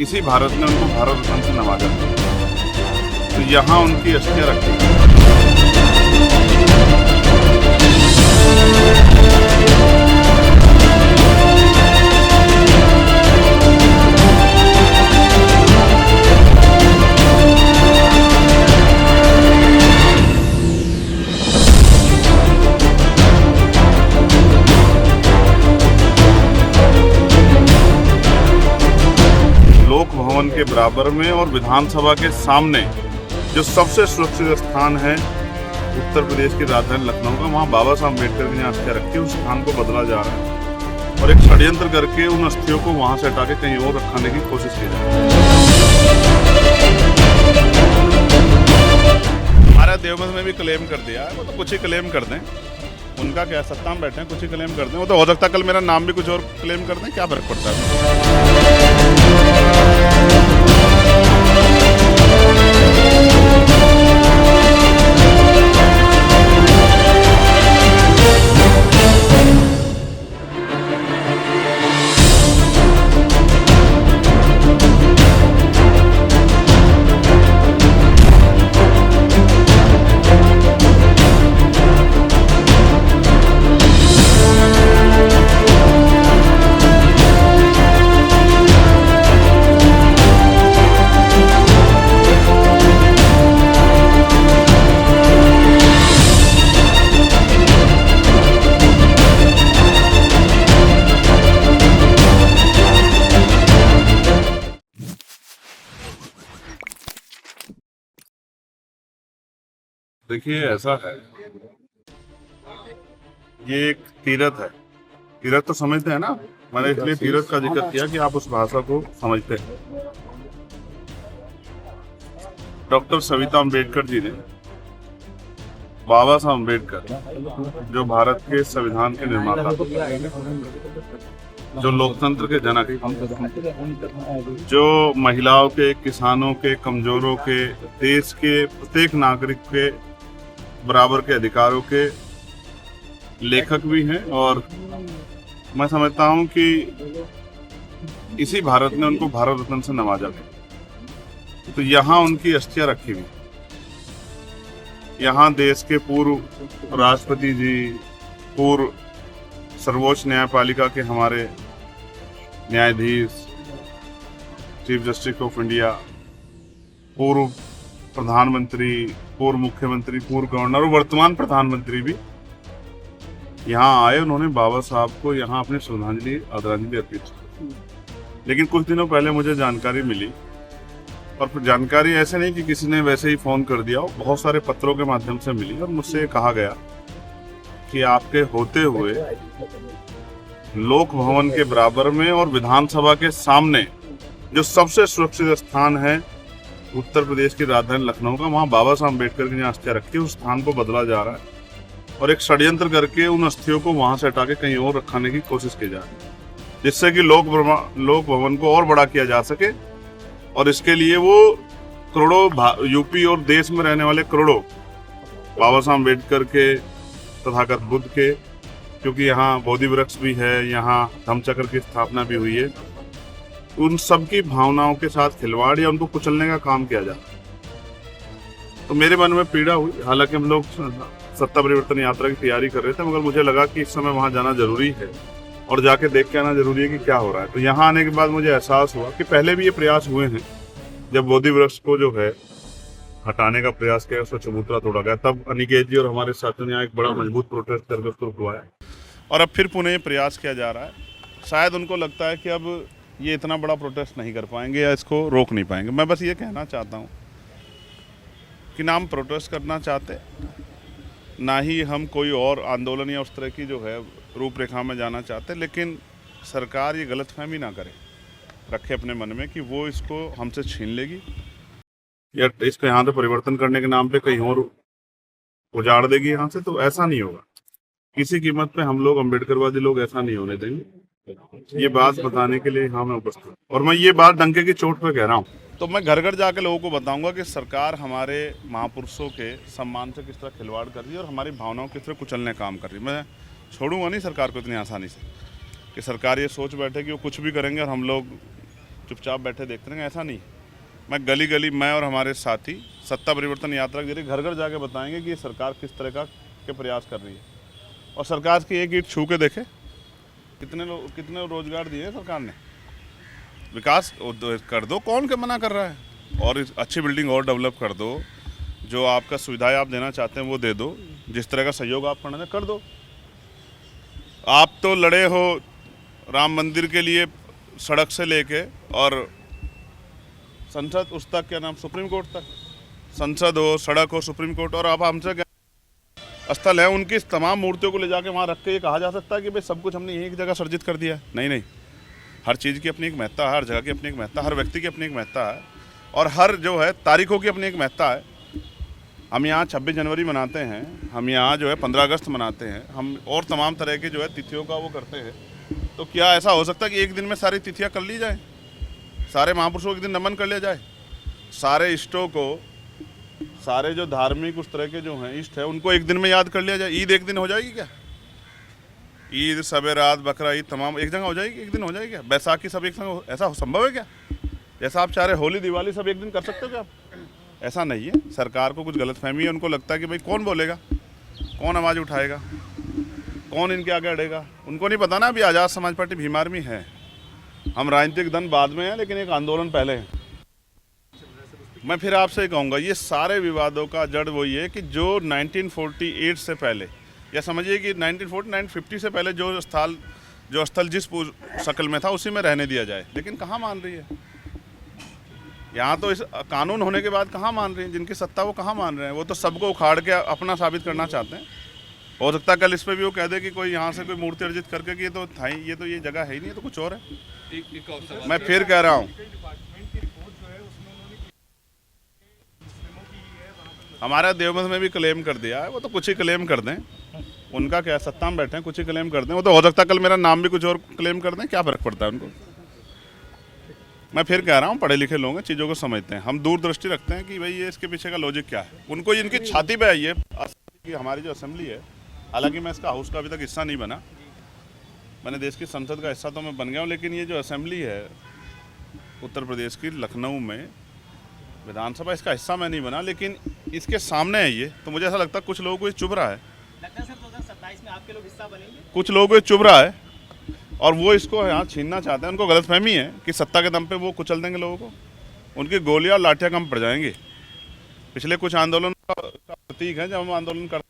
इसी भारत ने उनको भारत रत्न से नवाजा, तो यहाँ उनकी अस्थियां रखी। लोक भवन के बराबर में और विधानसभा के सामने जो सबसे सुरक्षित स्थान है उत्तर प्रदेश की राजधानी लखनऊ का, वहाँ बाबा साहब अम्बेडकर की अस्थियां रखी, उस स्थान को बदला जा रहा है और एक षड्यंत्र करके उन अस्थियों को वहां से हटा के कहीं और रखने की कोशिश की जा रही है। हमारा देवबंद में भी क्लेम कर दिया है, वो तो कुछ ही क्लेम कर दें, उनका क्या, सत्ता में बैठे हैं, कुछ ही क्लेम कर दें। वो तो हो सकता है कल मेरा नाम भी कुछ और क्लेम कर दें, क्या फर्क पड़ता है। देखिए ऐसा है, ये एक तीरथ है, तीरथ तो समझते हैं ना, मैंने इसलिए तीरथ का जिक्र किया कि आप उस भाषा को समझते हैं। डॉक्टर सविता अम्बेडकर जी ने, बाबा साहब अम्बेडकर जो भारत के संविधान के निर्माता, जो लोकतंत्र के जनक, जो महिलाओं के, किसानों के, कमजोरों के, देश के प्रत्येक नागरिक के बराबर के अधिकारों के लेखक भी हैं, और मैं समझता हूं कि इसी भारत ने उनको भारत रत्न से नवाजा, तो यहाँ उनकी अस्थियां रखी हुई। यहाँ देश के पूर्व राष्ट्रपति जी, पूर्व सर्वोच्च न्यायपालिका के हमारे न्यायाधीश, चीफ जस्टिस ऑफ इंडिया, पूर्व प्रधानमंत्री, पूर्व मुख्यमंत्री, पूर्व गवर्नर और वर्तमान प्रधानमंत्री भी यहाँ आए। उन्होंने बाबा साहब को यहाँ अपनी आदरांजलि अर्पित की। लेकिन कुछ दिनों पहले मुझे जानकारी मिली, और फिर जानकारी ऐसे नहीं कि किसी ने वैसे ही फोन कर दिया, बहुत सारे पत्रों के माध्यम से मिली, और मुझसे कहा गया कि आपके होते हुए लोक भवन के बराबर में और विधानसभा के सामने जो सबसे सुरक्षित स्थान है उत्तर प्रदेश की राजधानी लखनऊ का, वहाँ बाबा साहब अम्बेडकर की अस्थियां रखी, उस स्थान को बदला जा रहा है और एक षड्यंत्र करके उन अस्थियों को वहां से हटा के कहीं और रखने की कोशिश की जा रही है, जिससे कि लोक भवन को और बड़ा किया जा सके। और इसके लिए वो करोड़ों यूपी और देश में रहने वाले करोड़ों बाबा साहब अम्बेडकर के, तथागत बुद्ध के, क्योंकि यहाँ बोधि वृक्ष भी है, यहाँ धम्मचक्र की स्थापना भी हुई है, उन सब की भावनाओं के साथ खिलवाड़ या उनको कुचलने का काम किया जाता है। तो मेरे मन में पीड़ा हुई। हालांकि हम लोग सत्ता परिवर्तन यात्रा की तैयारी कर रहे थे, मगर मुझे लगा कि इस समय वहां जाना जरूरी है और जाके देख के आना जरूरी है कि क्या हो रहा है। तो यहाँ आने के बाद मुझे एहसास हुआ कि पहले भी ये प्रयास हुए हैं, जब बोधि वृक्ष को जो है हटाने का प्रयास किया, उसका चबूतरा तोड़ा गया, तब अनिकेत जी और हमारे साथियों ने एक बड़ा मजबूत प्रोटेस्ट करके उसको रुकवाया, और अब फिर पुनः प्रयास किया जा रहा है। शायद उनको लगता है कि अब ये इतना बड़ा प्रोटेस्ट नहीं कर पाएंगे या इसको रोक नहीं पाएंगे। मैं बस ये कहना चाहता हूँ कि ना हम प्रोटेस्ट करना चाहते, ना ही हम कोई और आंदोलन या उस तरह की जो है रूपरेखा में जाना चाहते, लेकिन सरकार ये गलतफहमी ना करे, रखे अपने मन में कि वो इसको हमसे छीन लेगी या इसको यहाँ से परिवर्तन करने के नाम पे कहीं और उजाड़ देगी यहाँ से। तो ऐसा नहीं होगा, किसी कीमत पे हम लोग अम्बेडकरवादी लोग ऐसा नहीं होने देंगे। ये बात बताने के लिए यहाँ मैं उपस्थित हूँ, और मैं ये बात डंके की चोट पे कह रहा हूँ। तो मैं घर घर जाके लोगों को बताऊंगा कि सरकार हमारे महापुरुषों के सम्मान से किस तरह खिलवाड़ कर रही है और हमारी भावनाओं किस तरह कुचलने काम कर रही है। मैं छोड़ूंगा नहीं सरकार को इतनी आसानी से कि सरकार ये सोच बैठे कि वो कुछ भी करेंगे और हम लोग चुपचाप बैठे देखते रहेंगे, ऐसा नहीं। मैं गली गली, मैं और हमारे साथी सत्ता परिवर्तन यात्रा के जरिए घर घर जाके बताएंगे कि ये सरकार किस तरह के प्रयास कर रही है। और सरकार की एक ईंट छू के देखे, कितने रोजगार दिए सरकार ने, विकास कर दो, कौन के मना कर रहा है। और अच्छी बिल्डिंग और डेवलप कर दो, जो आपका सुविधाएं आप देना चाहते हैं वो दे दो, जिस तरह का सहयोग आप करना कर दो। आप तो लड़े हो राम मंदिर के लिए सड़क से लेके और संसद उस तक, क्या नाम, सुप्रीम कोर्ट तक, संसद हो, सड़क हो, सुप्रीम कोर्ट। और अब हमसे क्या स्थल है, उनकी तमाम मूर्तियों को ले जाके वहाँ रख के ये कहा जा सकता है कि भाई सब कुछ हमने एक जगह सर्जित कर दिया है। नहीं नहीं, हर चीज़ की अपनी एक महत्ता है, हर जगह की अपनी एक महत्ता, हर व्यक्ति की अपनी एक महत्ता है, और हर जो है तारीखों की अपनी एक महत्ता है। हम यहाँ 26 जनवरी मनाते हैं, हम यहाँ जो है 15 अगस्त मनाते हैं, हम और तमाम तरह के जो है तिथियों का वो करते हैं। तो क्या ऐसा हो सकता है कि एक दिन में सारी तिथियाँ कर ली जाए, सारे महापुरुषों को एक दिन नमन कर लिया जाए, सारे इष्टों को, सारे जो धार्मिक उस तरह के जो हैं इष्ट है उनको एक दिन में याद कर लिया जाए? ईद एक दिन हो जाएगी क्या? ईद, सबेरात, बकरा ईद तमाम एक जगह हो जाएगी, एक दिन हो जाएगी क्या? बैसाखी सब एक संग, ऐसा संभव है क्या? जैसा आप चाह रहे होली दिवाली सब एक दिन कर सकते हो क्या आप? ऐसा नहीं है। सरकार को कुछ गलतफहमी है, उनको लगता है कि भाई कौन बोलेगा, कौन आवाज़ उठाएगा, कौन इनके आगे अड़ेगा। उनको नहीं पता ना अभी आज़ाद समाज पार्टी भीम आर्मी है, हम राजनीतिक दल बाद में हैं, लेकिन एक आंदोलन पहले है। मैं फिर आपसे कहूँगा, ये सारे विवादों का जड़ वही है कि जो 1948 से पहले, या समझिए कि 1949-50 से पहले जो स्थल जिस शक्ल में था उसी में रहने दिया जाए। लेकिन कहाँ मान रही है यहाँ, तो इस कानून होने के बाद कहाँ मान रही है, जिनकी सत्ता वो कहाँ मान रहे हैं। वो तो सबको उखाड़ के अपना साबित करना चाहते हैं। हो सकता है कल इस पर भी वो कह दे कि कोई यहाँ से कोई मूर्ति अर्जित करके कि ये तो था ही, ये जगह है ही नहीं, तो कुछ और है। मैं फिर कह रहा हूँ, हमारा देवबंद में भी क्लेम कर दिया है, वो तो कुछ ही क्लेम कर दें, उनका क्या, सत्ता में बैठे हैं, कुछ ही क्लेम कर दें। वो तो हो सकता है कल मेरा नाम भी कुछ और क्लेम कर दें, क्या फ़र्क पड़ता है उनको। मैं फिर कह रहा हूँ, पढ़े लिखे लोग हैं, चीज़ों को समझते हैं, हम दूरदृष्टि रखते हैं कि भाई ये इसके पीछे का लॉजिक क्या है। उनको इनकी छाती पे आई है कि हमारी जो असेंबली है, हालांकि मैं इसका हाउस का अभी तक हिस्सा नहीं बना, मैंने देश की संसद का हिस्सा तो मैं बन गया हूँ, लेकिन ये जो असेंबली है उत्तर प्रदेश की लखनऊ में विधानसभा, इसका हिस्सा मैं नहीं बना, लेकिन इसके सामने है ये, तो मुझे ऐसा लगता है कुछ लोगों को ये चुभ रहा है। लगता है सर 2027 में आपके लोग हिस्सा बनेंगे? कुछ लोगों को ये चुभ रहा है और वो इसको यहाँ छीनना चाहते हैं। उनको गलतफहमी है कि सत्ता के दम पे वो कुचल देंगे लोगों को, उनकी गोलियां और लाठियां कम पड़ जाएंगी। पिछले कुछ आंदोलन का प्रतीक है, जब हम आंदोलन करते